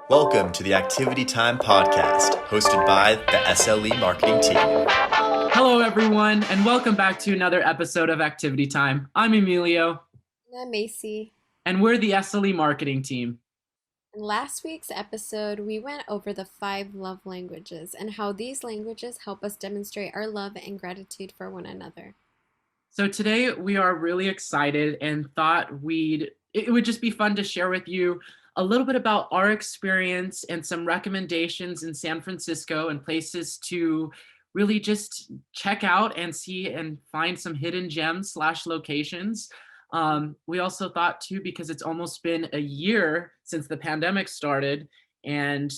Welcome to the Activity Time Podcast, hosted by the SLE marketing team. Hello, everyone, and welcome back to another episode of Activity Time. I'm Emilio, And I'm Macy. and we're the SLE marketing team. In last week's episode, we went over the 5 love languages and how these languages help us demonstrate our love and gratitude for one another. So today we are really excited and thought it would just be fun to share with you a little bit about our experience and some recommendations in San Francisco and places to really just check out and see and find some hidden gems / locations. We also thought too, because it's almost been a year since the pandemic started, and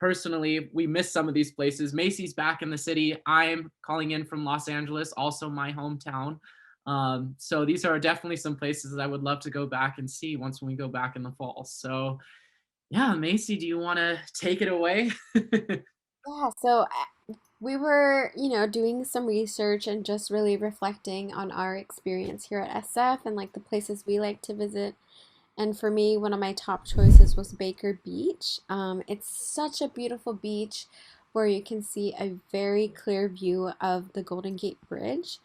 personally, we miss some of these places. Macy's back in the city. I'm calling in from Los Angeles, also my hometown. So these are definitely some places that I would love to go back and see once we go back in the fall. So yeah, Macy, do you want to take it away? We were, doing some research and just really reflecting on our experience here at SF and like the places we like to visit. And for me, one of my top choices was Baker Beach. It's such a beautiful beach where you can see a very clear view of the Golden Gate Bridge.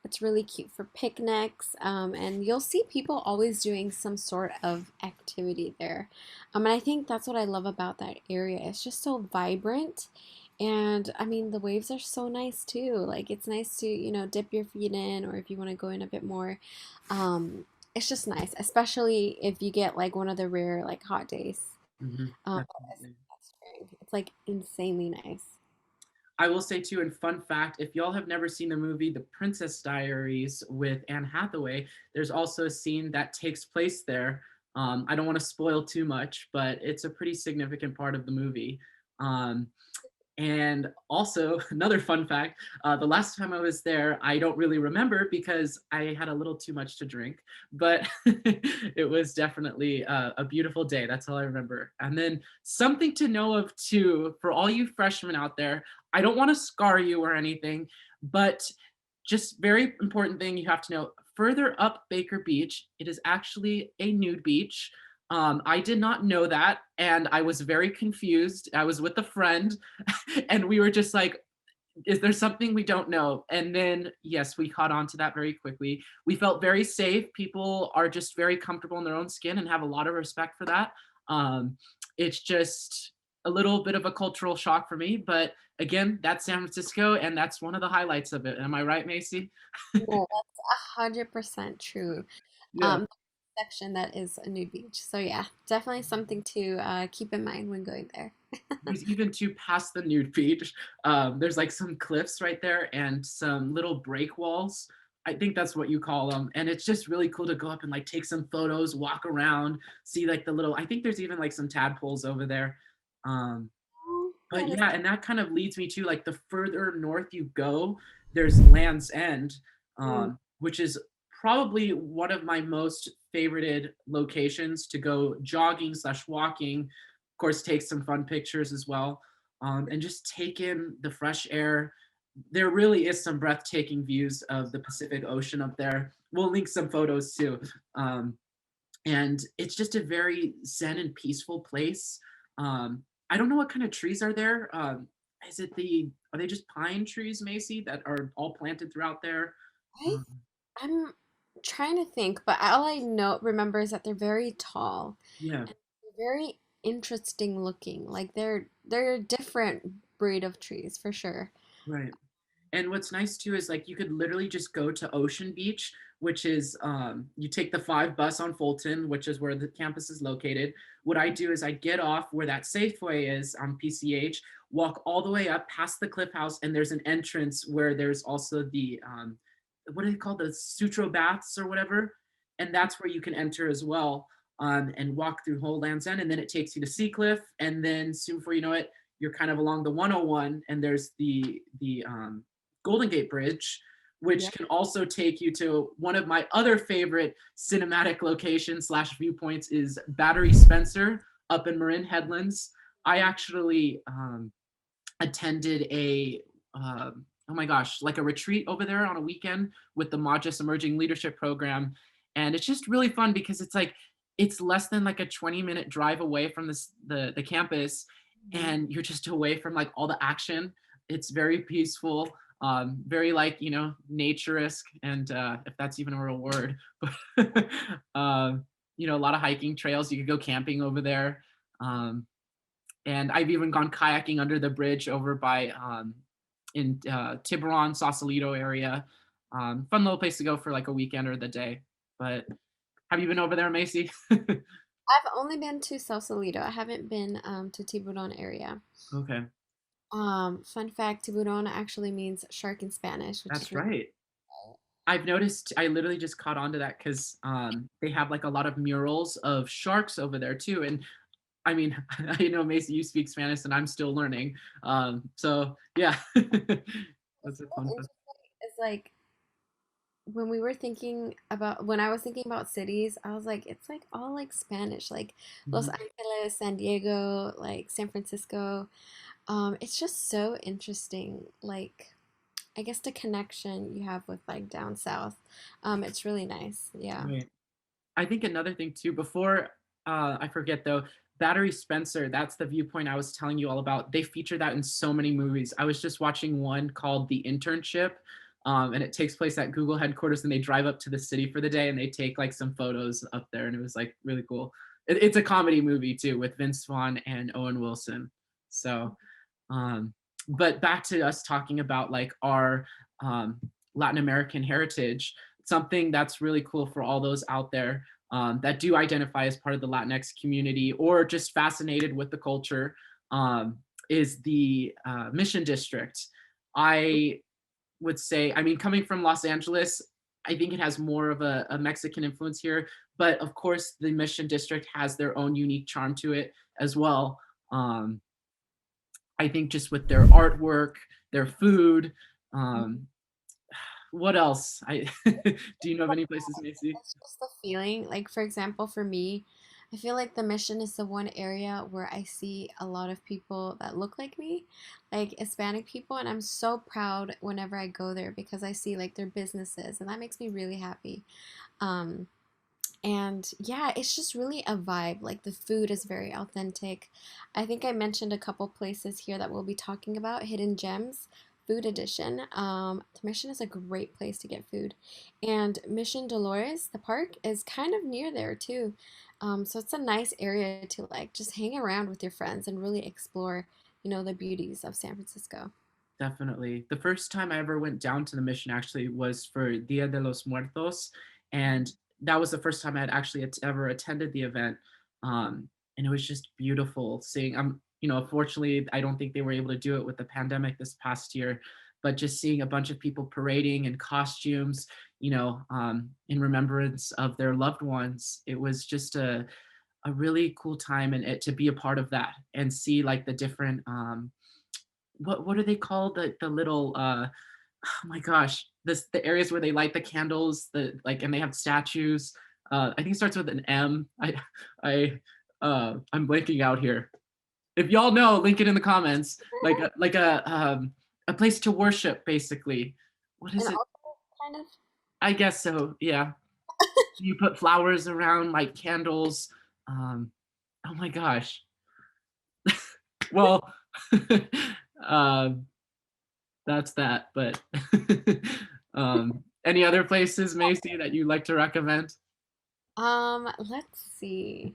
It's really cute for picnics, and you'll see people always doing some sort of activity there. And I think that's what I love about that area. It's just so vibrant. And I mean, the waves are so nice too. Like, it's nice to, dip your feet in, or if you want to go in a bit more. It's just nice, especially if you get like one of the rare, like, hot days. Definitely. It's like insanely nice. I will say too, and fun fact, if y'all have never seen the movie The Princess Diaries with Anne Hathaway, there's also a scene that takes place there. I don't want to spoil too much, but it's a pretty significant part of the movie. Um, and also, another fun fact, the last time I was there, I don't really remember because I had a little too much to drink, but it was definitely a beautiful day. That's all I remember. And then something to know of too, for all you freshmen out there, I don't want to scar you or anything, but just very important thing you have to know, further up Baker Beach, it is actually a nude beach. I did not know that, and I was very confused. I was with a friend, and we were just like, is there something we don't know? And then, yes, we caught on to that very quickly. We felt very safe. People are just very comfortable in their own skin and have a lot of respect for that. It's just a little bit of a cultural shock for me, but again, that's San Francisco, and that's one of the highlights of it. Am I right, Macy? No, that's 100% true. Yeah. Um, Section that is a nude beach. So yeah, definitely something to keep in mind when going there. There's even two past the nude beach. There's like some cliffs right there and some little break walls. I think that's what you call them. And it's just really cool to go up and like take some photos, walk around, see like the little, I think there's even like some tadpoles over there. Um, but That is yeah, and that kind of leads me to like the further north you go, there's Land's End, mm, which is probably one of my most favorited locations to go jogging / walking. Of course, take some fun pictures as well, and just take in the fresh air. There really is some breathtaking views of the Pacific Ocean up there. We'll link some photos too. And it's just a very zen and peaceful place. I don't know what kind of trees are there. Are they just pine trees, Macy, that are all planted throughout there? I Um, I'm trying to think, but all I know remember is that they're very tall yeah, and very interesting looking. Like they're a different breed of trees for sure. right. And what's nice too is like you could literally just go to Ocean Beach, which is you take the 5 bus on Fulton, which is where the campus is located. What I do is I get off where that Safeway is on PCH, walk all the way up past the Cliff House, and there's an entrance where there's also the what do they call the Sutro baths or whatever, and that's where you can enter as well, and walk through whole Land's End, and then it takes you to Seacliff, and then soon before you know it, you're kind of along the 101, and there's the Golden Gate Bridge, which Yeah. can also take you to one of my other favorite cinematic locations / viewpoints is Battery Spencer up in Marin Headlands. I actually attended oh my gosh, like a retreat over there on a weekend with the Modus Emerging Leadership Program. And it's just really fun because it's like it's less than like a 20-minute drive away from the campus, Mhm. and you're just away from like all the action. It's very peaceful, very like, nature-esque, and if that's even a real word. But a lot of hiking trails. You could go camping over there. Um, and I've even gone kayaking under the bridge over by in Tiburon, Sausalito area. Fun little place to go for like a weekend or the day. But have you been over there, Macy? I've only been to Sausalito. I haven't been to Tiburon area. Okay, Fun fact, Tiburon actually means shark in Spanish, which is that's really right. cool. I've noticed. I literally just caught on to that because they have like a lot of murals of sharks over there too. And I mean, I know Macy, you speak Spanish, and I'm still learning. So yeah, What's that's a so fun fact. interesting is like when I was thinking about cities, I was like, it's like all like Spanish, like Los Mhm. Angeles, San Diego, like San Francisco. It's just so interesting, like I guess the connection you have with like down south. It's really nice. Yeah. Right. I think another thing too, before I forget though, Battery Spencer, that's the viewpoint I was telling you all about. They feature that in so many movies. I was just watching one called The Internship, and it takes place at Google headquarters, and they drive up to the city for the day, and they take like some photos up there, and it was like really cool. It's a comedy movie too with Vince Vaughn and Owen Wilson. So, um, but back to us talking about like our um, Latin American heritage, something that's really cool for all those out there that do identify as part of the Latinx community or just fascinated with the culture um, is the Mission District. I would say, I mean, coming from Los Angeles, I think it has more of a Mexican influence here, but of course, the Mission District has their own unique charm to it as well. Um, I think just with their artwork, their food. Um, what else? Do you know of any places, Macy? It's just the feeling. Like, for example, for me, I feel like the Mission is the one area where I see a lot of people that look like me, like Hispanic people, and I'm so proud whenever I go there because I see like their businesses, and that makes me really happy. Um, and yeah, it's just really a vibe. Like the food is very authentic. I think I mentioned a couple places here that we'll be talking about. Hidden Gems, Food Edition. The Mission is a great place to get food. And Mission Dolores, the park, is kind of near there too. So it's a nice area to like just hang around with your friends and really explore, the beauties of San Francisco. Definitely. The first time I ever went down to the mission actually was for Dia de los Muertos, and that was the first time I had actually ever attended the event. And it was just beautiful seeing. Fortunately, I don't think they were able to do it with the pandemic this past year, but just seeing a bunch of people parading in costumes, in remembrance of their loved ones, it was just a really cool time, and to be a part of that and see like the different what are they called? The little oh my gosh, the areas where they light the candles, and they have statues. I think it starts with an M. I'm blanking out here. If y'all know, link it in the comments. A place to worship, basically. What And is it? also kind of I guess so. Yeah. You put flowers around, like candles. Um, oh my gosh. Well, um, that's that. But any other places, Macy, that you'd like to recommend? let's see.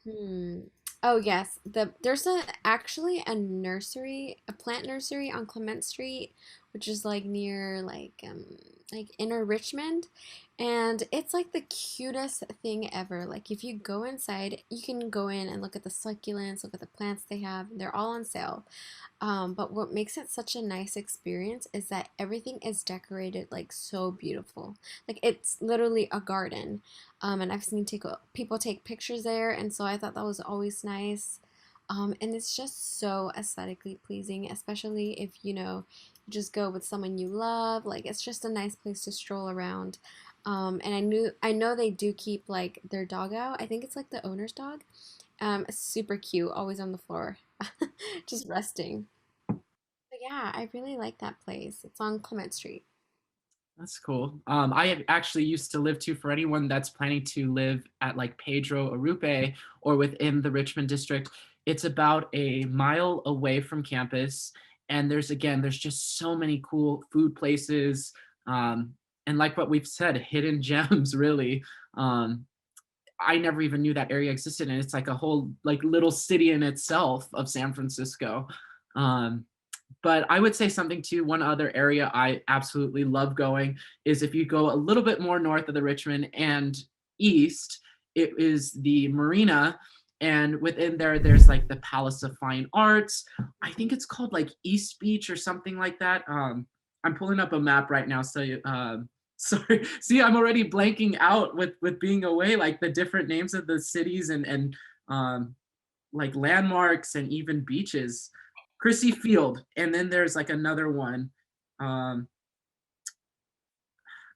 Hmm. Oh yes, there's actually a nursery, a plant nursery on Clement Street, which is like near like inner Richmond, and it's like the cutest thing ever. Like if you go inside, you can go in and look at the succulents, look at the plants they have. They're all on sale. But what makes it such a nice experience is that everything is decorated like so beautiful. Like it's literally a garden. And I've seen people take pictures there, and so I thought that was always nice. And it's just so aesthetically pleasing, especially if you just go with someone you love. Like it's just a nice place to stroll around. And I know they do keep like their dog out. I think it's like the owner's dog. Super cute, always on the floor, just resting. But yeah, I really like that place. It's on Clement Street. That's cool. I have actually used to live too, for anyone that's planning to live at like Pedro Arupe or within the Richmond district. It's about a mile away from campus. And there's just so many cool food places. And like what we've said, hidden gems, really. Um, I never even knew that area existed. And it's like a whole like little city in itself of San Francisco. Um, but I would say something too. One other area I absolutely love going is if you go a little bit more north of the Richmond and east, it is the marina. And within there, there's like the Palace of Fine Arts. I think it's called like East Beach or something like that. I'm pulling up a map right now. So, sorry. See, I'm already blanking out with being away, like the different names of the cities and like landmarks and even beaches. Chrissy Field, and then there's like another one. Um,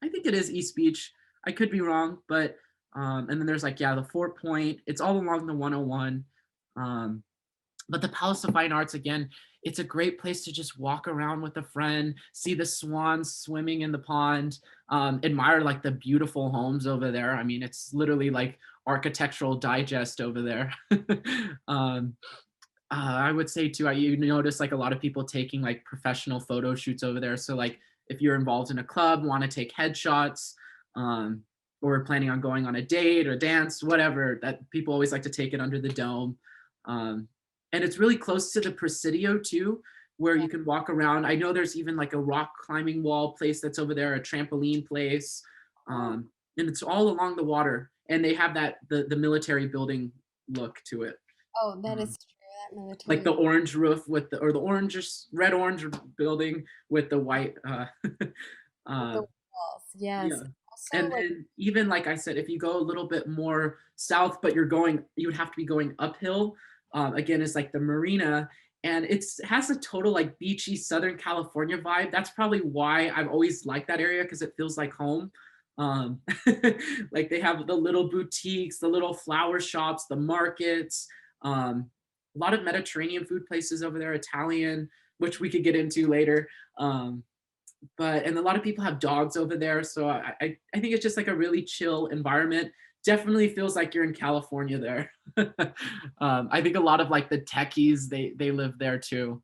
I think it is East Beach. I could be wrong, but and then there's like the Fort Point. It's all along the 101. Um, but the Palace of Fine Arts again, it's a great place to just walk around with a friend, see the swans swimming in the pond, admire like the beautiful homes over there. I mean, it's literally like architectural digest over there. um, I would say too, you notice like a lot of people taking like professional photo shoots over there. So like if you're involved in a club, want to take headshots, um, or planning on going on a date or dance, whatever, that people always like to take it under the dome. Um, and it's really close to the Presidio too, where you can walk around. I know there's even like a rock climbing wall place that's over there, a trampoline place, and it's all along the water. And they have that the military building look to it. Oh, that Um, is true. That like military the orange roof with the or the orange red orange building with the white with the uh walls. yeah. Yes. Also, And like, then even like I said, if you go a little bit more south, but you would have to be going uphill, again, it's like the marina. And it has a total like beachy Southern California vibe. That's probably why I've always liked that area, because it feels like home. um like they have the little boutiques, the little flower shops, the markets, a lot of Mediterranean food places over there, Italian, which we could get into later. But and a lot of people have dogs over there, so I think it's just like a really chill environment. Definitely feels like you're in California there. I think a lot of like the techies, they live there too.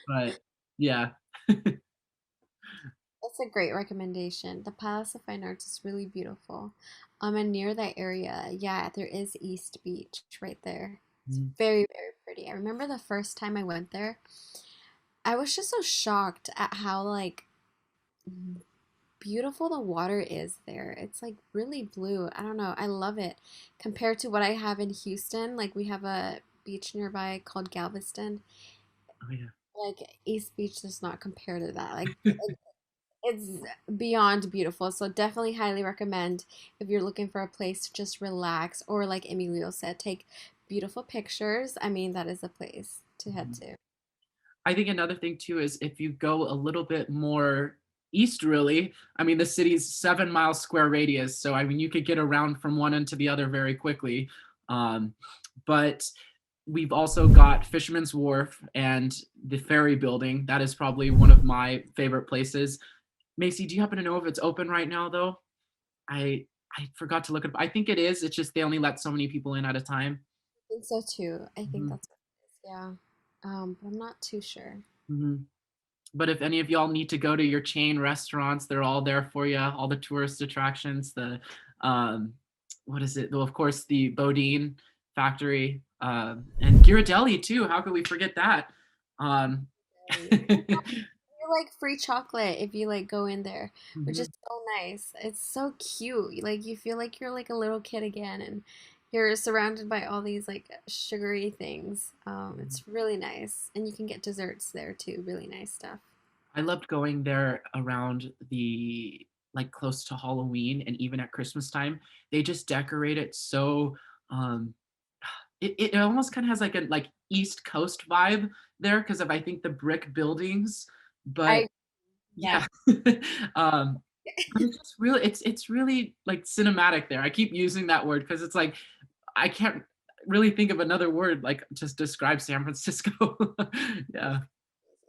But yeah. that's a great recommendation. The Palace of Fine Arts is really beautiful. And near that area, yeah, there is East Beach right there. It's Mm. very, very pretty. I remember the first time I went there, I was just so shocked at how like beautiful the water is there. It's like really blue. I don't know. I love it compared to what I have in Houston. Like we have a beach nearby called Galveston. Oh yeah. Like East Beach does not compare to that. Like it's beyond beautiful. So definitely highly recommend if you're looking for a place to just relax or like Emilio said, take beautiful pictures. I mean, that is a place to head Mhm. to. I think another thing too is if you go a little bit more east, really, I mean, the city's 7 mile square radius. So, I mean, you could get around from one end to the other very quickly. Um, but we've also got Fisherman's Wharf and the ferry building. That is probably one of my favorite places. Macy, do you happen to know if it's open right now, though? I I forgot to look at. I think it is. It's just they only let so many people in at a time. I think so too. I think Mhm, that's what it is. Yeah. But I'm not too sure. mhm. But if any of y'all need to go to your chain restaurants, they're all there for you. All the tourist attractions, the um, what is it? Well, of course, the Bodine factory, and Ghirardelli too. How could we forget that? Um, Really. You like free chocolate if you like go in there, which is mhm. so nice. It's so cute. Like you feel like you're like a little kid again and you're surrounded by all these like sugary things. It's really nice. And you can get desserts there too. Really nice stuff. I loved going there around the like close to Halloween and even at Christmas time. They just decorate it so um it almost kind of has like a like East Coast vibe there because of I think the brick buildings, but I yeah. yeah. um but it's just really it's really like cinematic there. I keep using that word because it's like I can't really think of another word like to describe San Francisco. Yeah.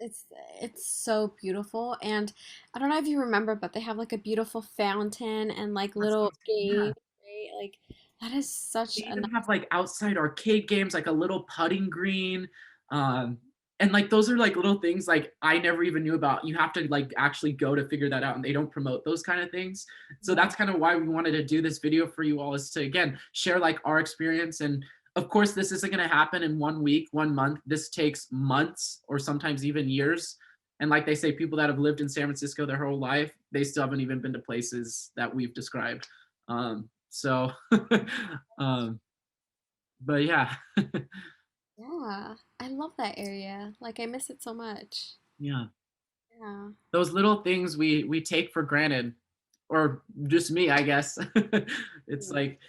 It's it's so beautiful, and I don't know if you remember, but they have like a beautiful fountain and like That's what little I'm saying, yeah. games, right? Like that is such They a even nice. have like outside arcade games, like a little putting green. Um, and like those are like little things like I never even knew about. You have to like actually go to figure that out, and they don't promote those kind of things. So Yeah. that's kind of why we wanted to do this video for you all, is to again share like our experience. And of course, this isn't going to happen in 1 week, 1 month. This takes months or sometimes even years. And like they say, people that have lived in San Francisco their whole life, they still haven't even been to places that we've described. So um, but yeah. Yeah, I love that area. Like I miss it so much. Yeah, Yeah. those little things we take for granted, or just me, I guess. It's Yeah. like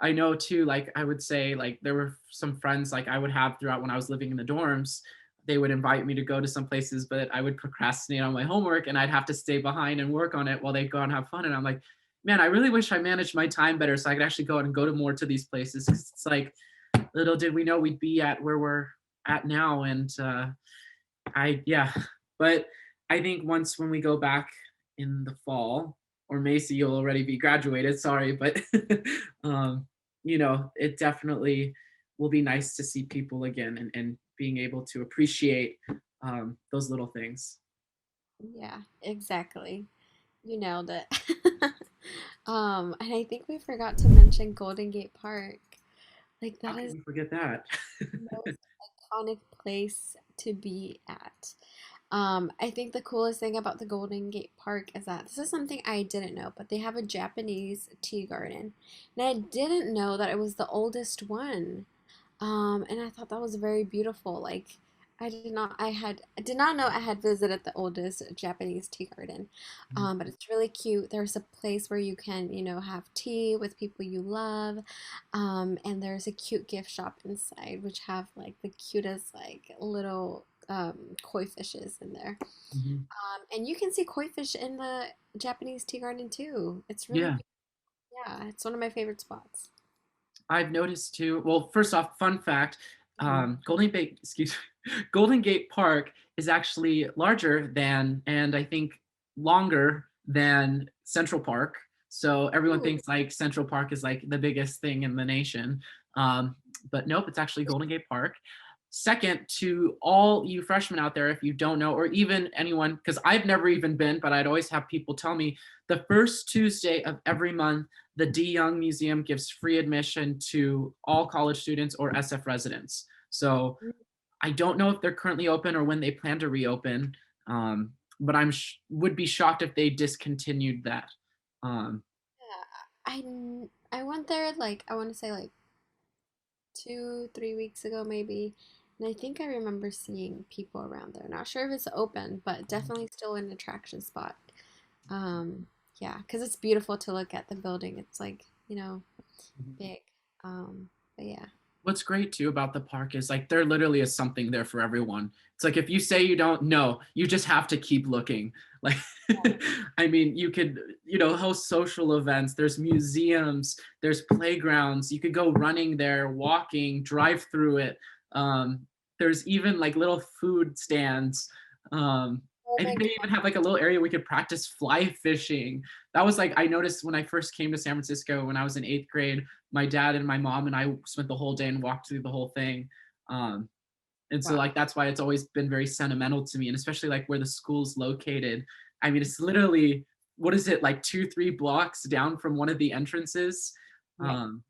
I know too, like I would say like there were some friends like I would have throughout when I was living in the dorms. They would invite me to go to some places, but I would procrastinate on my homework and I'd have to stay behind and work on it while they go and have fun. And I'm like, man, I really wish I managed my time better so I could actually go out and go to more to these places. 'Cause it's like little did we know we'd be at where we're at now. And yeah, but I think once when we go back in the fall, or Macy, you'll already be graduated. Sorry, but um, it definitely will be nice to see people again, and being able to appreciate those little things. Yeah, exactly. You nailed it. And I think we forgot to mention Golden Gate Park. Like How that can is we forget that? the most iconic place to be at. I think the coolest thing about the Golden Gate Park is that this is something I didn't know, but they have a Japanese tea garden. And I didn't know that it was the oldest one. And I thought that was very beautiful. Like I did not know I had visited the oldest Japanese tea garden. But it's really cute. There's a place where you can, have tea with people you love. And there's a cute gift shop inside, which have like the cutest like little koi fishes in there. Mhm. And you can see koi fish in the Japanese tea garden too. It's really Yeah. beautiful. Yeah, it's one of my favorite spots. I've noticed too. Well, first off, fun fact: Mhm. Golden Gate Park is actually larger than, and I think longer than Central Park. So everyone Ooh. thinks like Central Park is like the biggest thing in the nation, um, but nope, it's actually Golden Gate Park. Second, to all you freshmen out there, if you don't know, or even anyone, because I've never even been, but I'd always have people tell me the first Tuesday of every month the D Young Museum gives free admission to all college students or SF residents. So I don't know if they're currently open or when they plan to reopen, but would be shocked if they discontinued that. Um, Yeah, I went there like I want to say like 2, 3 weeks ago maybe, and I think I remember seeing people around there. Not sure if it's open, but definitely still an attraction spot. Um, yeah, because it's beautiful to look at the building. It's like big. But yeah, what's great too about the park is like there literally is something there for everyone. It's like if you say you don't know, you just have to keep looking. Like I mean, you could, host social events, there's museums, there's playgrounds, you could go running there, walking, drive through it. Um, there's even like little food stands. Um, oh I my think they even have like a little area we could practice fly fishing. That was like I noticed when I first came to San Francisco when I was in 8th grade. My dad and my mom and I spent the whole day and walked through the whole thing. Um, and so God. like that's why it's always been very sentimental to me, and especially like where the school's located. I mean, it's literally, what is it, like 2, 3 blocks down from one of the entrances. Right. Um,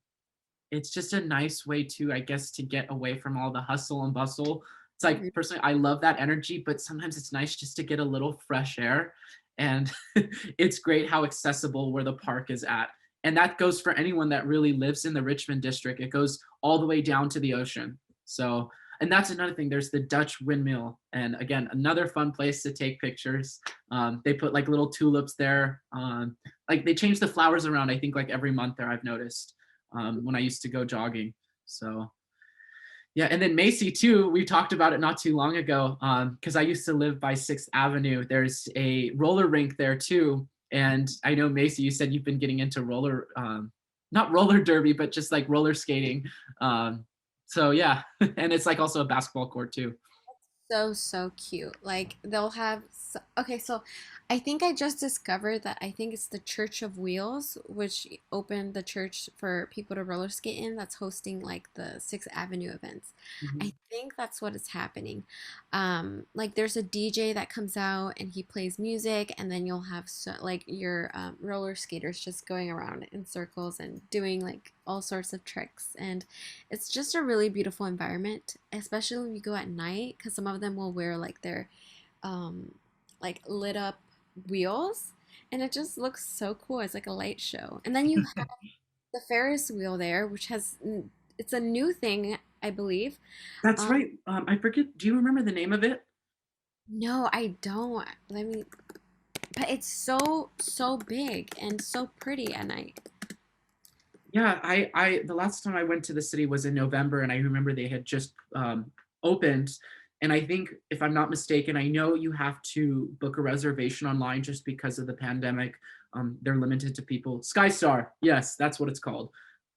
it's just a nice way to, I guess, to get away from all the hustle and bustle. It's like Mhm. personally, I love that energy, but sometimes it's nice just to get a little fresh air. And it's great how accessible where the park is at. And that goes for anyone that really lives in the Richmond district. It goes all the way down to the ocean. So, and that's another thing. There's the Dutch Windmill, and again, another fun place to take pictures. They put like little tulips there. Like they change the flowers around. I think like every month there. I've noticed when I used to go jogging. So yeah, and then Macy too. We talked about it not too long ago because I used to live by 6th Avenue. There's a roller rink there too, and I know Macy, you said you've been getting into not roller derby, but just like roller skating. So yeah, and it's like also a basketball court too. So cute. Like they'll have okay, so I think I just discovered that I think it's the Church of Wheels, which opened the church for people to roller skate in, that's hosting like the Sixth Avenue events. I Mhm. think that's what is happening. Like there's a DJ that comes out and he plays music, and then you'll have like your roller skaters just going around in circles and doing like all sorts of tricks, and it's just a really beautiful environment, especially when you go at night, because some of them will wear like their um, like lit up wheels, and it just looks so cool. It's like a light show, and then you have the Ferris wheel there, which it's a new thing, I believe. That's Um, right. I forget. Do you remember the name of it? no, I don't. Let me. But it's so big and so pretty at night. Yeah, I the last time I went to the city was in November, and I remember they had just opened. And I think, if I'm not mistaken, I know you have to book a reservation online just because of the pandemic. They're limited to people. SkyStar, yes, that's what it's called.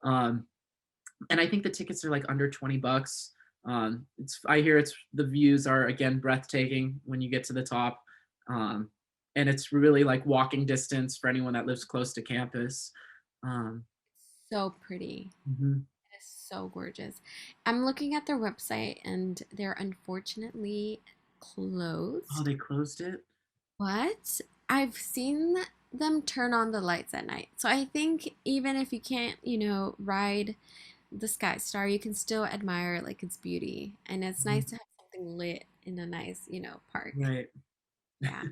Um, and I think the tickets are like under $20. It's I hear it's the views are again breathtaking when you get to the top, um, and it's really like walking distance for anyone that lives close to campus. Um, So pretty. mhm. It is so gorgeous. I'm looking at their website and they're unfortunately Oh, closed. they closed it? But I've seen them turn on the lights at night. So I think even if you can't, ride the Sky Star, you can still admire like its beauty. And it's Mhm. nice to have something lit in a nice, park. Right. Yeah.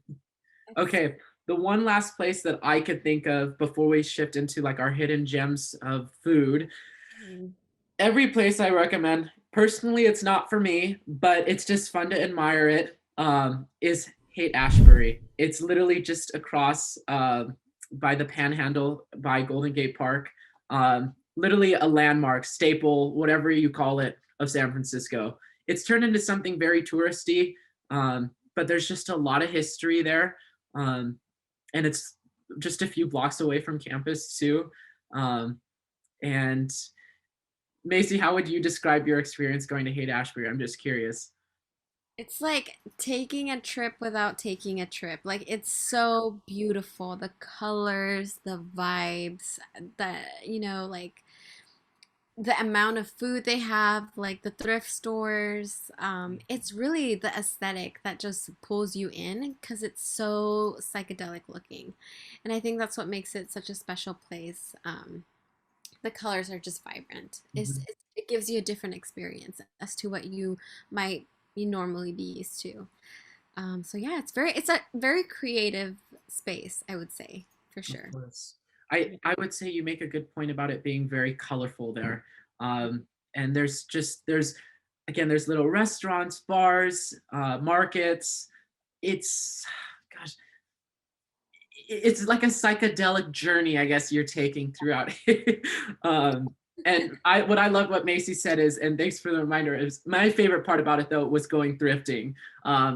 It's Okay. The one last place that I could think of before we shift into like our hidden gems of food, Mhm. every place I recommend, personally, it's not for me, but it's just fun to admire it, is Haight Ashbury. It's literally just across by the Panhandle by Golden Gate Park. Literally a landmark, staple, whatever you call it, of San Francisco. It's turned into something very touristy, but there's just a lot of history there. Um, and it's just a few blocks away from campus, too. Um, and Macy, how would you describe your experience going to Haight Ashbury? I'm just curious. It's like taking a trip without taking a trip. Like it's so beautiful. The colors, the vibes, like the amount of food they have, like the thrift stores. It's really the aesthetic that just pulls you in because it's so psychedelic looking. And I think that's what makes it such a special place. The colors are just vibrant. Mhm. It gives you a different experience as to what might you normally be used to. So yeah, it's a very creative space, I would say, for Of sure. course. I would say you make a good point about it being very colorful there. Um, and there's again there's little restaurants, bars, markets. It's gosh, it's like a psychedelic journey, I guess you're taking throughout. And what I love what Macy said is, and thanks for the reminder, is my favorite part about it though was going thrifting.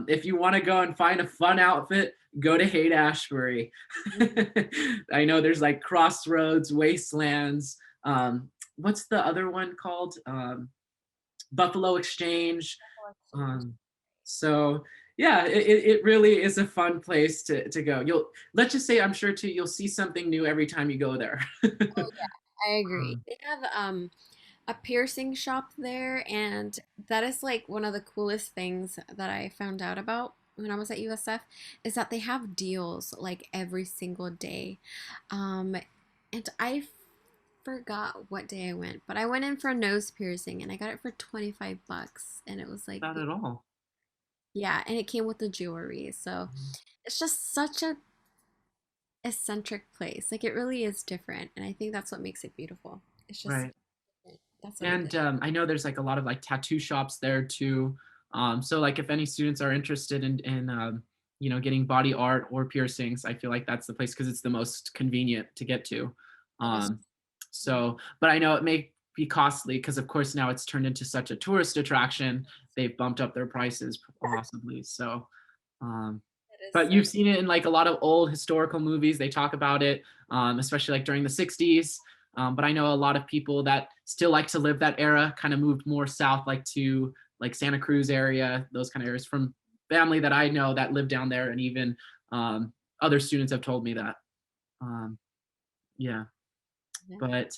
If you want to go and find a fun outfit, go to Haight Ashbury. I know there's like Crossroads, Wastelands. What's the other one called? Buffalo Exchange. Um, so yeah, it really is a fun place to go. Let's just say I'm sure too you'll see something new every time you go there. Oh yeah, I agree. Um, They have a piercing shop there, and that is like one of the coolest things that I found out about when I was at USF is that they have deals like every single day. Um, and I forgot what day I went, but I went in for a nose piercing and I got it for 25 bucks, and it was like not at all. yeah, and it came with the jewelry. So it's just such a eccentric place. Like it really is different, and I think that's what makes it beautiful. It's just Right. that's what it is. And I know there's like a lot of like tattoo shops there too. So like if any students are interested in getting body art or piercings, I feel like that's the place because it's the most convenient to get to. That is Um, but I know it may be costly because of course now it's turned into such a tourist attraction. They've bumped up their prices possibly. So, um, that is but so. you've seen it in like a lot of old historical movies. They talk about it, especially like during the '60s. But I know a lot of people that still like to live that era kind of moved more south, like to like Santa Cruz area, those kind of areas, from family that I know that live down there, and even other students have told me that. Um, yeah, Yeah. but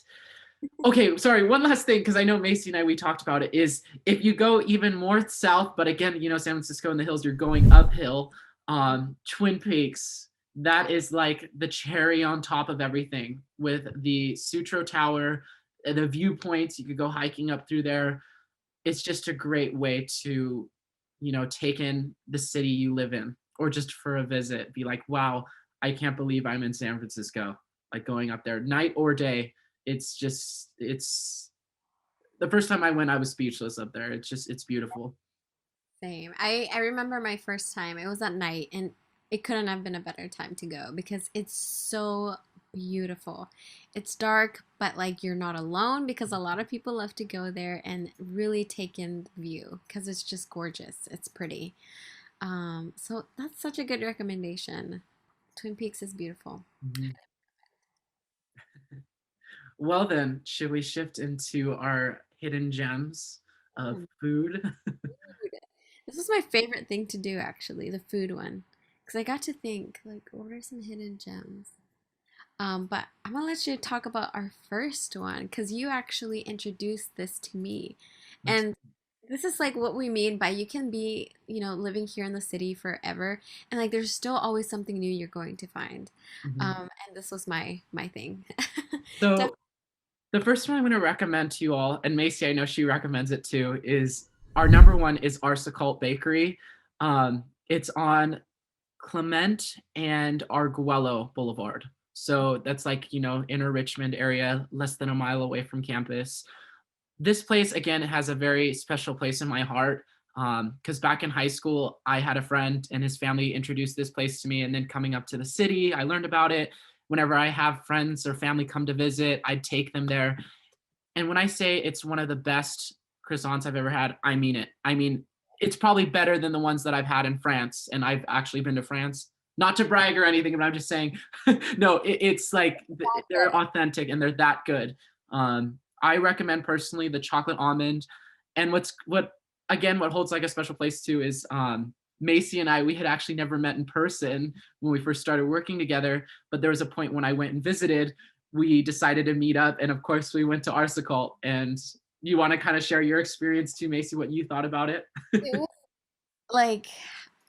okay, sorry. One last thing, because I know Macy and we talked about it, is if you go even more south, but again, San Francisco in the hills, you're going uphill. Twin Peaks, that is like the cherry on top of everything, with the Sutro Tower, the viewpoints. You could go hiking up through there. It's just a great way to, take in the city you live in, or just for a visit. Be like, wow, I can't believe I'm in San Francisco. Like going up there, night or day. It's the first time I went, I was speechless up there. It's beautiful. Same. I remember my first time. It was at night, and it couldn't have been a better time to go because it's so beautiful. It's dark, but like you're not alone because a lot of people love to go there and really take in the view because it's just gorgeous. It's pretty. So that's such a good recommendation. Twin Peaks is beautiful. Mhm. Well then, should we shift into our hidden gems of Hmm. food? Food. This was my favorite thing to do, actually, the food one, because I got to think, like, what are some hidden gems? But I'm gonna let you talk about our first one because you actually introduced this to me. That's And this is like what we mean by you can be, living here in the city forever, and like there's still always something new you're going to find. Mhm. And this was my thing. Def- So the first one I'm going to recommend to you all, and Macy, I know she recommends it too, is our number one is Arsocolt Bakery. It's on Clement and Arguello Boulevard. So that's like, inner Richmond area, less than a mile away from campus. This place, again, has a very special place in my heart. Because back in high school, I had a friend and his family introduced this place to me. And then coming up to the city, I learned about it. Whenever I have friends or family come to visit, I'd take them there. And when I say it's one of the best croissants I've ever had, I mean it. I mean, it's probably better than the ones that I've had in France. And I've actually been to France. Not to brag or anything, but I'm just saying, no, it's like they're authentic and they're that good. I recommend personally the chocolate almond. And what holds like a special place too is Macy and we had actually never met in person when we first started working together. But there was a point when I went and visited, we decided to meet up, and of course we went to Arsocolt. And you want to kind of share your experience too, Macy, what you thought about it? it was like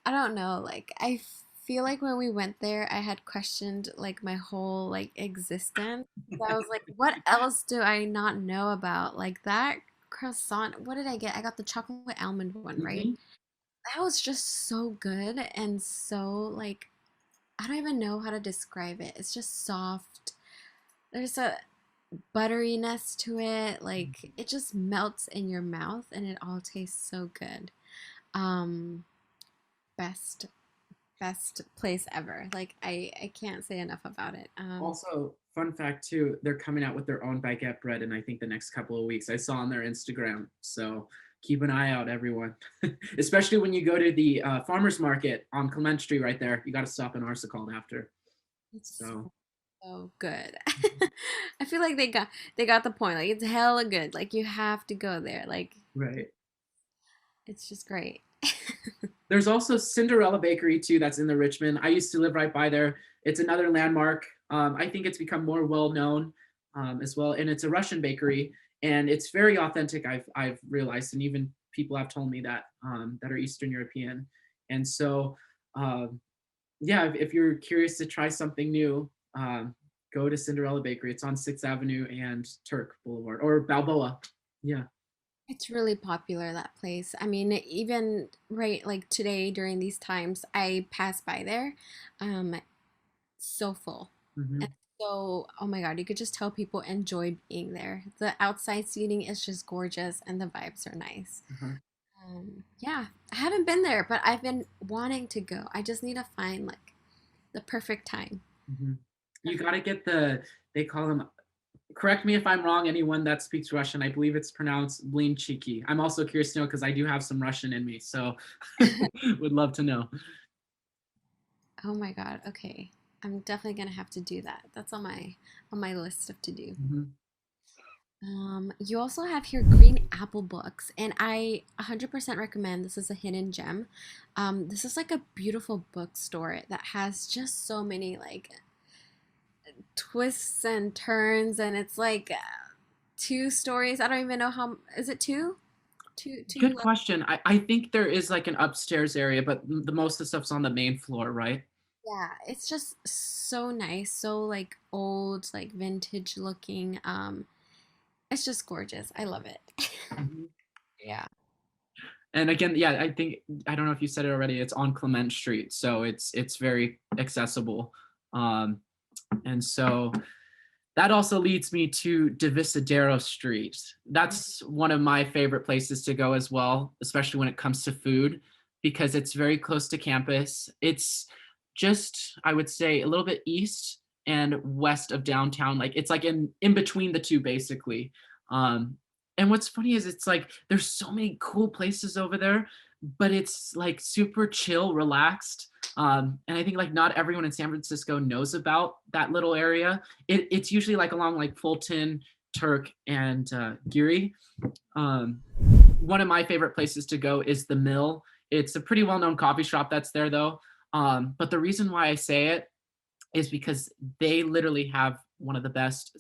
I don't know, like I feel like when we went there, I had questioned like my whole like existence. I was like, what else do I not know about? Like that croissant, what did I get? I got the chocolate almond one, right? Mhm. That was just so good and so like I don't even know how to describe it. It's just soft. There's a butteriness to it. Like it just melts in your mouth and it all tastes so good. Um, best best place ever. Like I can't say enough about it. Also, fun fact too, they're coming out with their own baguette bread in I think the next couple of weeks. I saw on their Instagram. So keep an eye out, everyone. Especially when you go to the farmers market on Clement Street right there. You got to stop in Arsocolt after. It's So, so good. I feel like they got the point. Like it's hella good. Like you have to go there. Like right. it's just great. There's also Cinderella Bakery too. That's in the Richmond. I used to live right by there. It's another landmark. I think it's become more well known as well, and it's a Russian bakery, and it's very authentic. I've realized, and even people have told me that that are Eastern European, and so yeah, if you're curious to try something new, go to Cinderella Bakery. It's on Sixth Avenue and Turk Boulevard or Balboa. Yeah. It's really popular, that place. I mean, even right like today during these times, I pass by there. Um, so full. And Hmm. so, oh my God, you could just tell people enjoy being there. The outside seating is just gorgeous and the vibes are nice. Uh-huh. Yeah, I haven't been there, but I've been wanting to go. I just need to find like the perfect time. Hmm. You got Perfect. to get they call them, correct me if I'm wrong, anyone that speaks Russian, I believe it's pronounced blinchiki. I'm also curious to know because I do have some Russian in me, so would love to know. Oh my God. Okay. I'm definitely gonna have to do that. That's on my list of to do. Mhm. You also have here Green Apple Books, and I 100% recommend. This is a hidden gem. This is like a beautiful bookstore that has just so many like twists and turns, and it's like two stories. I don't even know how, is it two? Two Good question. I think there is like an upstairs area, but the most of the stuff's on the main floor, right? Yeah, it's just so nice, so like old, like vintage looking. It's just gorgeous. I love it. Mhm. Yeah. And again, yeah, I think I don't know if you said it already. It's on Clement Street, so it's very accessible. Um, and so that also leads me to Divisidero Street. That's one of my favorite places to go as well, especially when it comes to food, because it's very close to campus. It's just, I would say, a little bit east and west of downtown. Like it's like in between the two, basically. Um, and what's funny is it's like there's so many cool places over there, but it's like super chill, relaxed. And I think like not everyone in San Francisco knows about that little area. It's usually like along like Fulton, Turk, and Geary. Um, One of my favorite places to go is the Mill. It's a pretty well-known coffee shop that's there though. But the reason why I say it is because they literally have one of the best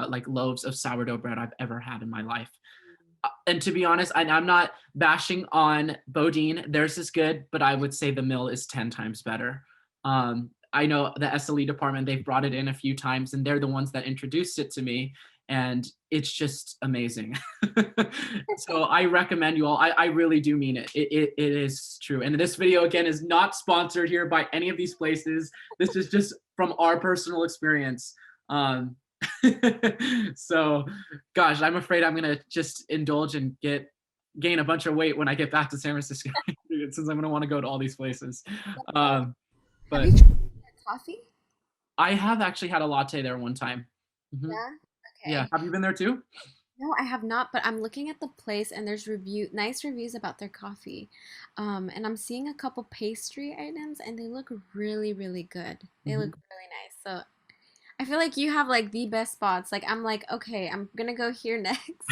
like loaves of sourdough bread I've ever had in my life. And to be honest, I'm not bashing on Bodine. Theirs is good, but I would say the Mill is 10 times better. I know the SLE department, they've brought it in a few times, and they're the ones that introduced it to me. And it's just amazing. So I recommend you all. I really do mean it. It is true. And this video, again, is not sponsored here by any of these places. This is just from our personal experience. Um, so gosh, I'm afraid I'm gonna just indulge and gain a bunch of weight when I get back to San Francisco since I'm gonna want to go to all these places. Um, Have but you tried coffee? I have actually had a latte there one time. Mhm. Yeah. Yeah, Okay. have you been there too? No, I have not, but I'm looking at the place and there's nice reviews about their coffee. And I'm seeing a couple pastry items and they look really, really good. They Mhm. look really nice. So I feel like you have like the best spots. Like I'm like, okay, I'm gonna go here next.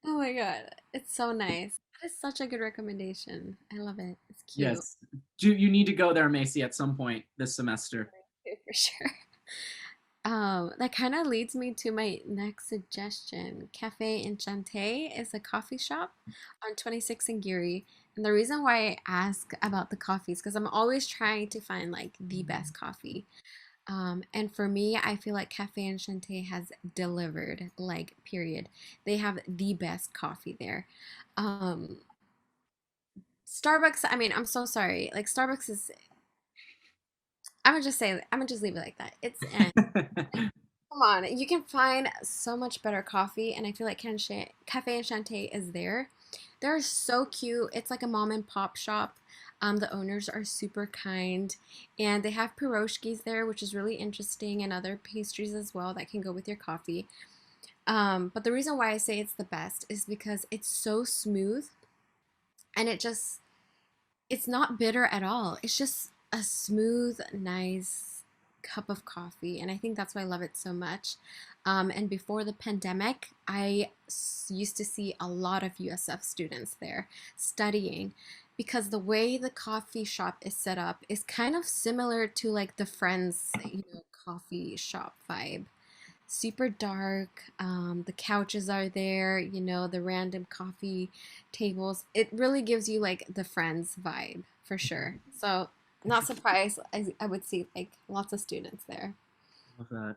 Oh my God. It's so nice. That is such a good recommendation. I love it. It's cute. Yes. Do you need to go there, Macy, at some point this semester? For sure. That kind of leads me to my next suggestion. Cafe Enchante is a coffee shop on 26 and Geary. And the reason why I ask about the coffee is because I'm always trying to find like the best coffee. And for me, I feel like Cafe Enchante has delivered, like, period. They have the best coffee there. Um, Starbucks, I mean, I'm so sorry. Like, Starbucks is, I'm gonna just leave it like that. It's come on, you can find so much better coffee, and I feel like Cafe Enchante is there. They're so cute. It's like a mom and pop shop. The owners are super kind, and they have pierogies there, which is really interesting, and other pastries as well that can go with your coffee. But the reason why I say it's the best is because it's so smooth, and it's not bitter at all. It's just a smooth, nice cup of coffee. And I think that's why I love it so much. And before the pandemic, used to see a lot of USF students there studying because the way the coffee shop is set up is kind of similar to like the Friends, coffee shop vibe. Super dark. The couches are there, the random coffee tables. It really gives you like the Friends vibe for sure. So, not surprised, I would see like lots of students there. Love that.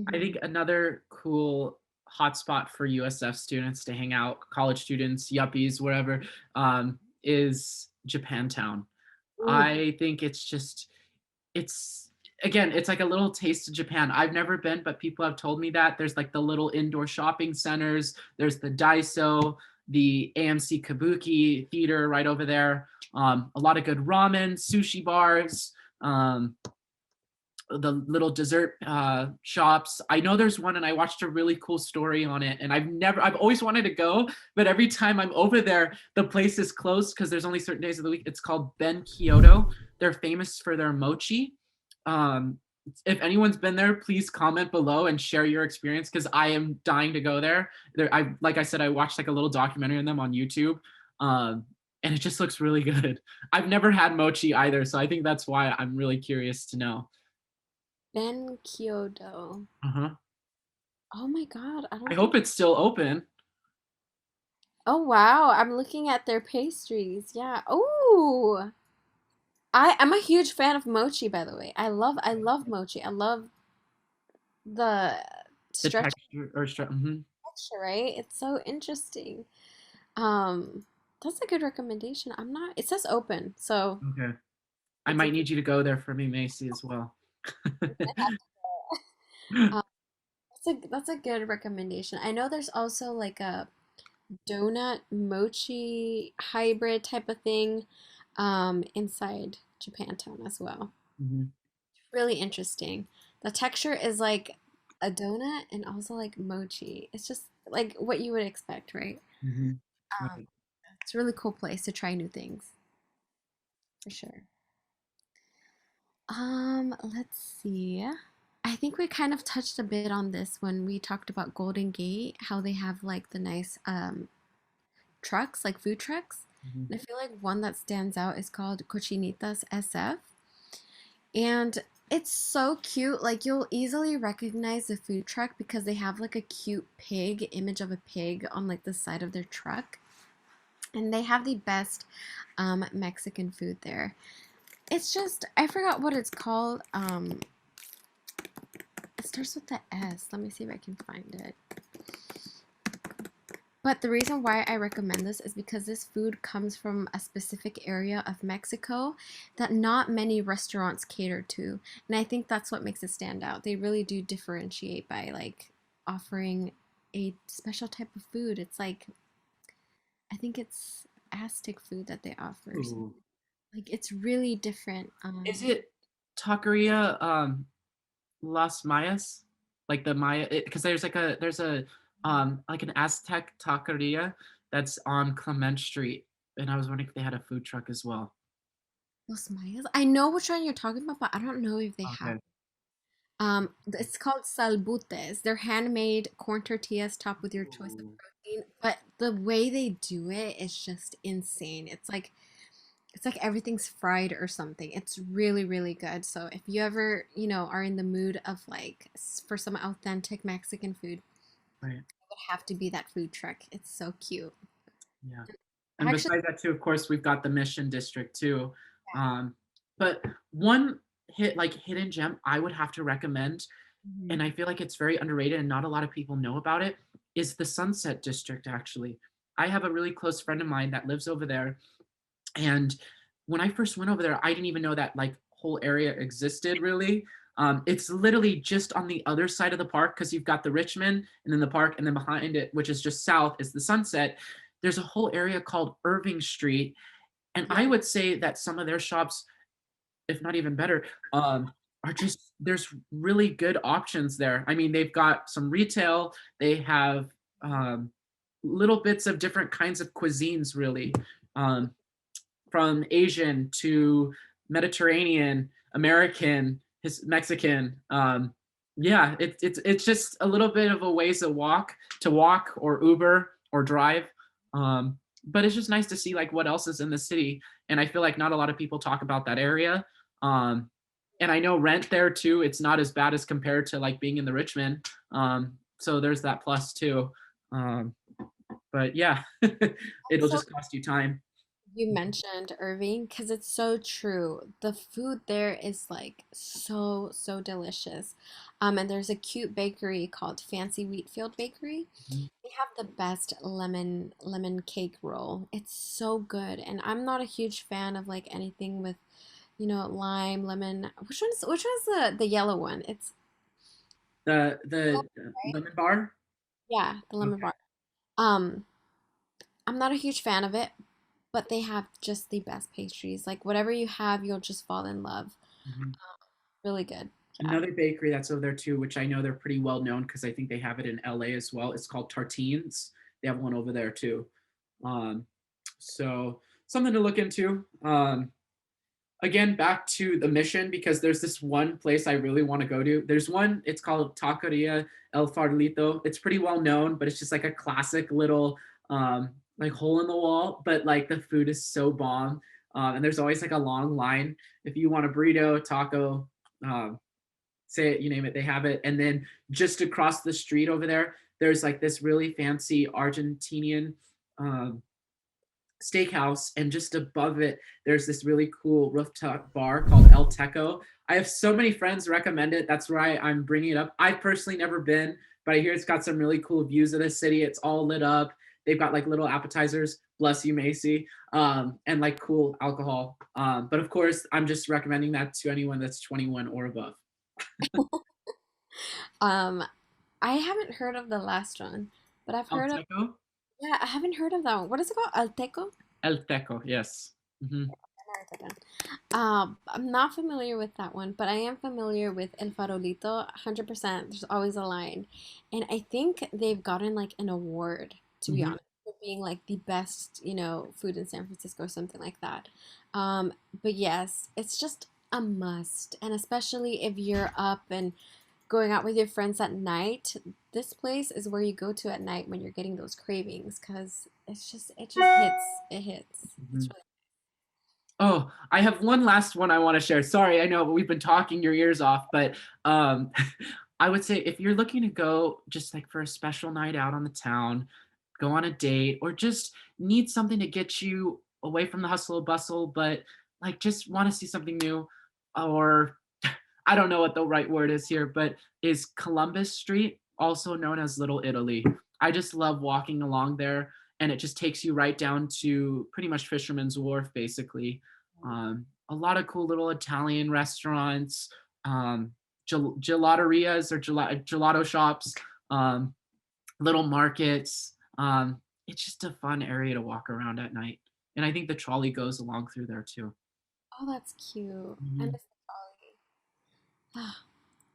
I Hmm. think another cool hotspot for USF students to hang out, college students, yuppies, wherever, is Japantown. Ooh. I think it's again, it's like a little taste of Japan. I've never been, but people have told me that there's like the little indoor shopping centers. There's the Daiso, the AMC Kabuki theater right over there. A lot of good ramen, sushi bars. Um, the little dessert shops. I know there's one, and I watched a really cool story on it. And I've always wanted to go, but every time I'm over there, the place is closed because there's only certain days of the week. It's called Ben Kyoto. They're famous for their mochi. Um, if anyone's been there, please comment below and share your experience because I am dying to go there. Like I said, I watched like a little documentary on them on YouTube, and it just looks really good. I've never had mochi either, so I think that's why I'm really curious to know. Ben Kyoto. Uh-huh. Oh my God, I I don't think. hope it's still open. Oh wow, I'm looking at their pastries. Yeah. Oh, I'm a huge fan of mochi, by the way. I love mochi. I love the The stretch texture or mhm. texture, right? It's so interesting. Um, that's a good recommendation. I'm not, it says open, so Okay. I it's a might good need you to go there for me, Macy, as well. um, that's a good recommendation. I know there's also like a donut mochi hybrid type of thing inside Japantown as well. Mhm. Really interesting. The texture is like a donut and also like mochi. It's just like what you would expect, right? Mhm. Um, Right. it's a really cool place to try new things for sure. Let's see. I think we kind of touched a bit on this when we talked about Golden Gate, how they have like the nice trucks, like food trucks. Mhm. And I feel like one that stands out is called Cochinitas SF. And it's so cute. Like you'll easily recognize the food truck because they have like a cute pig, image of a pig on like the side of their truck. And they have the best Mexican food there. It's just I forgot what it's called. It starts with the S. Let me see if I can find it. But the reason why I recommend this is because this food comes from a specific area of Mexico that not many restaurants cater to. And I think that's what makes it stand out. They really do differentiate by like offering a special type of food. It's like I think it's Aztec food that they offer. Ooh. Like it's really different. Is it Taqueria Las Mayas? Like the Maya, because there's a like an Aztec taqueria that's on Clement Street, and I was wondering if they had a food truck as well. Los Mayas. I know which one you're talking about, but I don't know if they have. Okay. It's called salbutes. They're handmade corn tortillas topped with your choice of Ooh. protein. But the way they do it is just insane. It's like everything's fried or something. It's really, really good. So if you ever, are in the mood of like for some authentic Mexican food, Right. it would have to be that food truck. It's so cute. Yeah. And Actually, besides that too, of course, we've got the Mission District too. Um, but one hidden gem I would have to recommend, mhm. and I feel like it's very underrated and not a lot of people know about it, is the Sunset District actually. I have a really close friend of mine that lives over there, and when I first went over there, I didn't even know that like whole area existed really. It's literally just on the other side of the park because you've got the Richmond and then the park, and then behind it, which is just south, is the Sunset. There's a whole area called Irving Street, and Yeah. I would say that some of their shops, if not even better, are just there's really good options there. I mean, they've got some retail, they have little bits of different kinds of cuisines, really. Um, from Asian to Mediterranean, American, his Mexican. Yeah, it's just a little bit of a ways to walk or Uber or drive. But it's just nice to see like what else is in the city, and I feel like not a lot of people talk about that area. Um, and I know rent there too. It's not as bad as compared to like being in the Richmond. So there's that plus too. Um, but yeah, it'll So just cost you time. you mentioned Irving because it's so true. The food there is like so, so delicious. And there's a cute bakery called Fancy Wheatfield Bakery. Mhm. They have the best lemon cake roll. It's so good. And I'm not a huge fan of like anything with, lime, lemon. Which one's the yellow one? It's The right? lemon bar? Yeah, the lemon Okay. bar. Um, I'm not a huge fan of it, but they have just the best pastries. Like whatever you have, you'll just fall in love. Mhm. Really good. Yeah. Another bakery that's over there too, which I know they're pretty well known because I think they have it in LA as well. It's called Tartines. They have one over there too. Um, so something to look into. Again, back to the mission because there's this one place I really want to go to. There's one, it's called Taqueria El Farlito. It's pretty well known, but it's just like a classic little like hole in the wall, but like the food is so bomb. And there's always like a long line. If you want a burrito, taco, um, say it, you name it, they have it. And then just across the street over there, there's like this really fancy Argentinian um, steakhouse, and just above it there's this really cool rooftop bar called El Teco. I have so many friends recommend it. That's why I'm bringing it up. I've personally never been, but I hear it's got some really cool views of the city. It's all lit up. They've got like little appetizers, bless you Macy, and like cool alcohol, but of course I'm just recommending that to anyone that's 21 or above. Um, I haven't heard of the last one, but I've El heard of, Teco. yeah, I haven't heard of that one. What is it called? Alteco? El Teco, yes. Hmm. I'm not familiar with that one, but I am familiar with El Farolito. 100%. There's always a line. And I think they've gotten like an award, to be Hmm. honest, for being like the best, food in San Francisco or something like that. But yes, it's just a must. And especially if you're up and going out with your friends at night, this place is where you go to at night when you're getting those cravings because it just hits. It hits. It's really Oh, I have one last one I want to share. Sorry, I know we've been talking your ears off, but um, I would say if you're looking to go just like for a special night out on the town, go on a date, or just need something to get you away from the hustle and bustle, but like just want to see something new, or I don't know what the right word is here, but is Columbus Street, also known as Little Italy. I just love walking along there, and it just takes you right down to pretty much Fisherman's Wharf, basically. A lot of cool little Italian restaurants, gelaterias or gelato shops, um, little markets. It's just a fun area to walk around at night. And I think the trolley goes along through there too. Oh, that's cute. I Mhm. miss the trolley. Ah,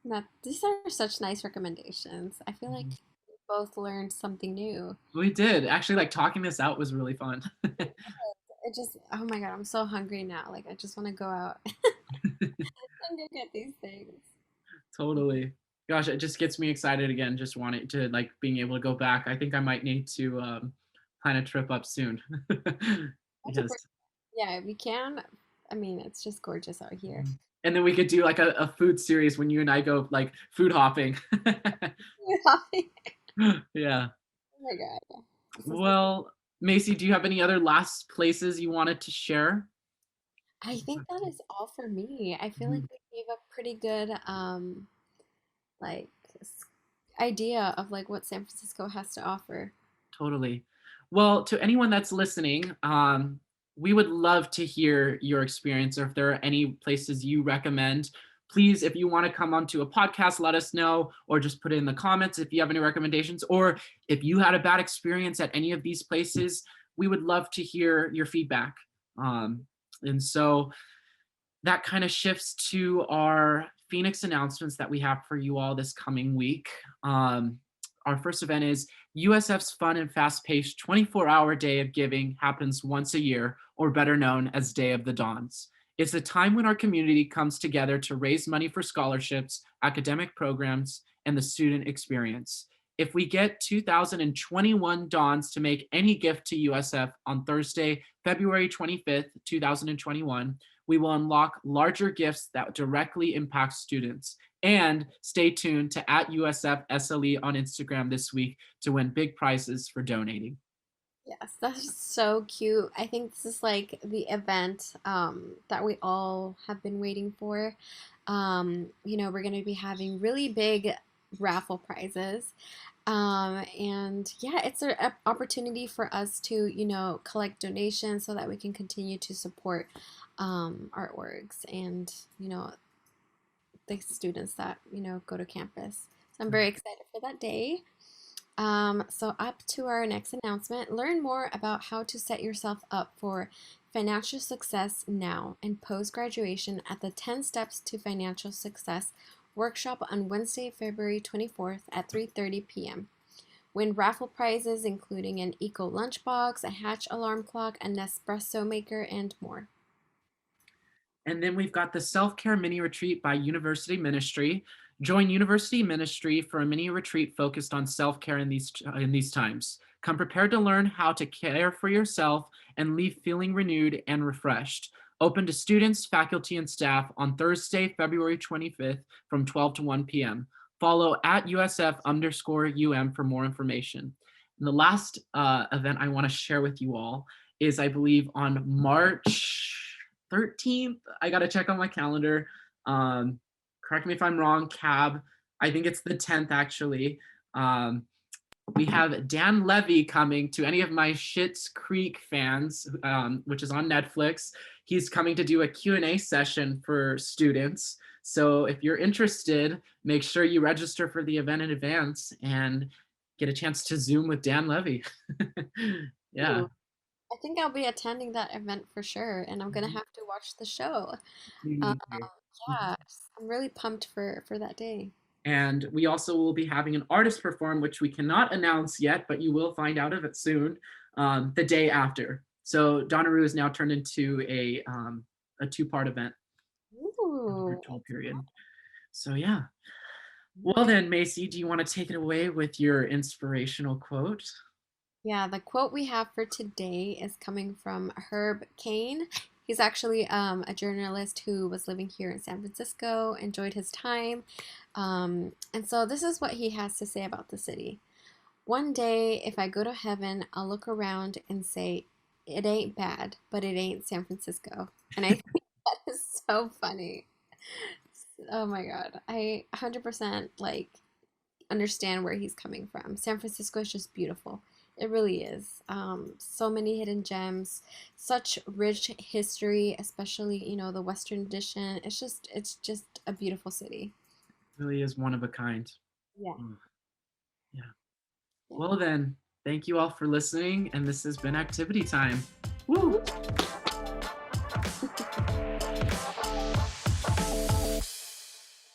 that these are such nice recommendations. I feel like Mhm. we both learned something new. We did. Actually, like talking this out was really fun. It just, oh my God, I'm so hungry now. Like I just want to go out and go get these things. Totally. Gosh, it just gets me excited again, just wanting to like being able to go back. I think I might need to plan a trip up soon. That's a Because great, yeah, we can. I mean, it's just gorgeous out here. and then we could do like a food series when you and I go like food hopping. Yeah. Oh my God. This is like, Well, Macy, do you have any other last places you wanted to share? I think that is all for me. I feel like Mhm. we gave a pretty good like s- idea of like what San Francisco has to offer. Totally. Well, to anyone that's listening, we would love to hear your experience, or if there are any places you recommend. Please, if you want to come onto a podcast, let us know, or just put it in the comments if you have any recommendations, or if you had a bad experience at any of these places, we would love to hear your feedback. And so that kind of shifts to our Phoenix announcements that we have for you all this coming week. Our first event is USF's fun and fast-paced 24-hour Day of Giving happens once a year, or better known as Day of the Dawns. It's a time when our community comes together to raise money for scholarships, academic programs, and the student experience. If we get 2,021 Dawns to make any gift to USF on Thursday, February 25th, 2021, we will unlock larger gifts that directly impact students. And stay tuned to at USF SLE on Instagram this week to win big prizes for donating. Yes, that's so cute. I think this is like the event that we all have been waiting for. We're going to be having really big raffle prizes. And yeah, it's an opportunity for us to, collect donations so that we can continue to support our orgs and, the students that, go to campus. So I'm very excited for that day. So up to our next announcement, learn more about how to set yourself up for financial success now and post graduation at the 10 Steps to Financial Success Workshop on Wednesday, February 24th at 3:30 p.m. Win raffle prizes including an eco lunchbox, a Hatch alarm clock, a Nespresso maker, and more. And then we've got the Self-Care Mini Retreat by University Ministry. Join University Ministry for a mini retreat focused on self-care in these times. Come prepared to learn how to care for yourself and leave feeling renewed and refreshed. Open to students, faculty, and staff on Thursday, February 25th from 12 to 1 p.m. Follow at USF_UM for more information. And the last event I want to share with you all is, I believe, on March 13th. I got to check on my calendar. Correct me if I'm wrong, Cab. I think it's the 10th, actually. We have Dan Levy coming to any of my Schitt's Creek fans, which is on Netflix. He's coming to do a Q&A session for students. So if you're interested, make sure you register for the event in advance and get a chance to Zoom with Dan Levy. Yeah. Ooh, I think I'll be attending that event for sure, and I'm gonna have to watch the show. You Um, need to. yeah, I'm really pumped for that day. And we also will be having an artist perform, which we cannot announce yet, but you will find out of it soon, the day after. So Donnaroo is now turned into a 2-part event in the Ooh. virtual period. So yeah. Well then, Macy, do you want to take it away with your inspirational quote? Yeah, the quote we have for today is coming from Herb Kane. He's actually a journalist who was living here in San Francisco, enjoyed his time. And so this is what he has to say about the city. One day, if I go to heaven, I'll look around and say, it ain't bad, but it ain't San Francisco. And I think that is so funny. Oh my God. I 100% like understand where he's coming from. San Francisco is just beautiful. It really is. So many hidden gems, such rich history, especially, the Western edition. It's just a beautiful city. It really is one of a kind. Yeah. Yeah. Yeah. Well then, thank you all for listening, and this has been Activity Time. Woo!